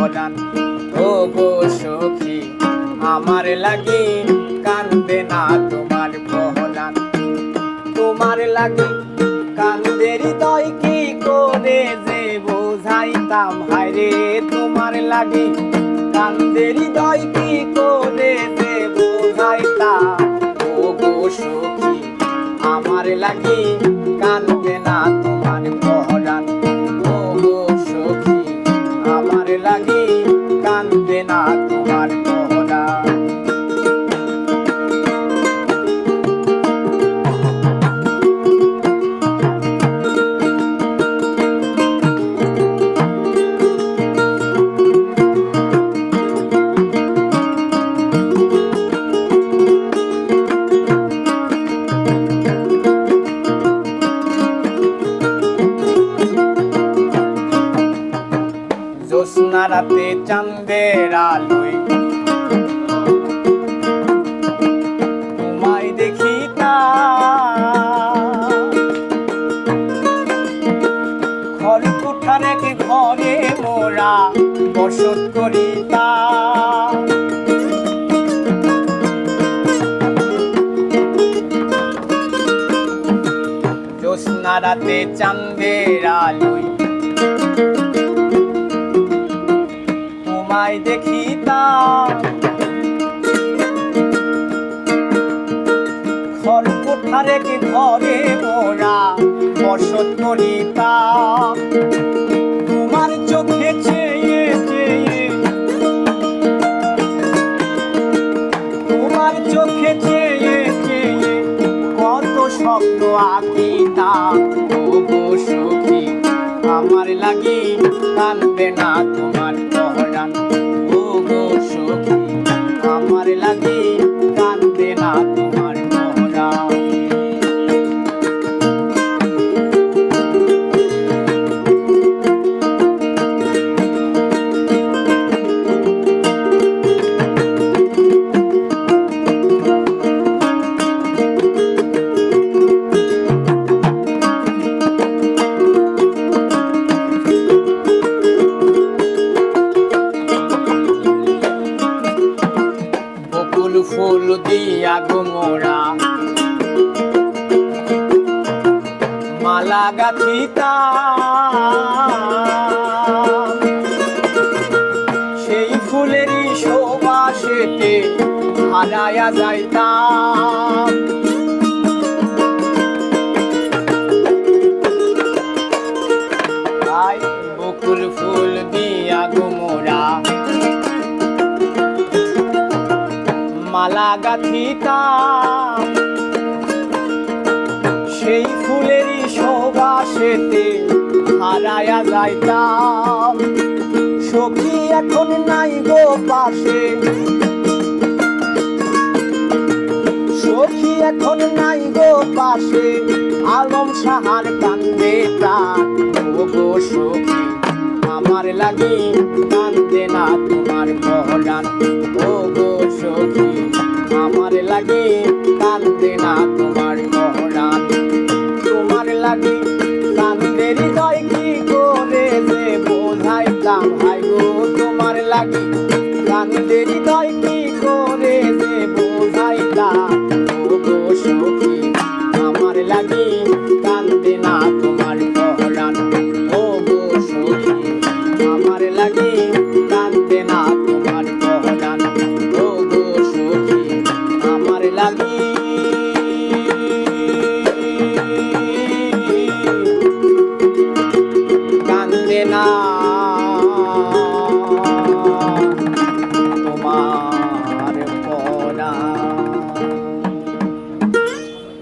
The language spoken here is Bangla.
পরাণ। ও গো সখী আমার লাগি কান্দে না তোমার পরাণ। তোমার লাগি কান্দে হৃদয় কি করে যে বোঝাইতাম হায়রে। তোমার লাগি কান্দে হৃদয় কি করে যে বোঝাইতাম। ও গো সখী আমার লাগি কান্দে না তোমার পরাণ। ও গো সখী আমার লাগি কান্দে না তোমার পরাণ। জ্যোৎস্না রাতে চাঁদের আলোয় তোমায় দেখিতাম। খড়কুঠার এক ঘরে মোরা বসত করিতাম। জ্যোৎস্না রাতে চাঁদের আলোয় তোমায় দেখিতাম। খড়কুঠার এক ঘরে মোরা বসত করিতাম। তোমার চোখে চেয়ে চেয়ে তোমার চোখে চেয়ে চেয়ে কত স্বপ্ন আঁকিতাম। ও গো সখী আমার লাগি কান্দে না তোমার পরাণ। ও গো সখী আমার লাগি কান্দে না তোমার পরাণ। ফুল দিয়া গো মোরা মালা গাঁথিতাম। সেই ফুলেরই সুবাসেতে হারায়া যাইতাম। বকুল ফুল দিয়া গো মোরা মালা গাঁথিতাম। সেই ফুলেরই সুবাসেতে হারায়া যাইতাম। সখী এখন নাই গো পাশে, সখী এখন নাই গো পাশে, আলম সাহার কান্দে প্রাণ। ও গো সখী আমার লাগি কান্দে না তোমার পরাণ। ও গো সখী আমার লাগি কান্দে না তোমার পরাণ। তোমার লাগি কান্দে হৃদয় কি করে যে বোঝাইতাম হায় গো। তোমার লাগি কান্দে হৃদয় কি করে যে বোঝাইতাম। ও গো সখী আমার লাগি কান্দে না তোমার পরাণ। ও গো সখী আমার লাগি কান্দে না তোমার পরাণ। ও গো সখী আমার লাগি কান্দে না।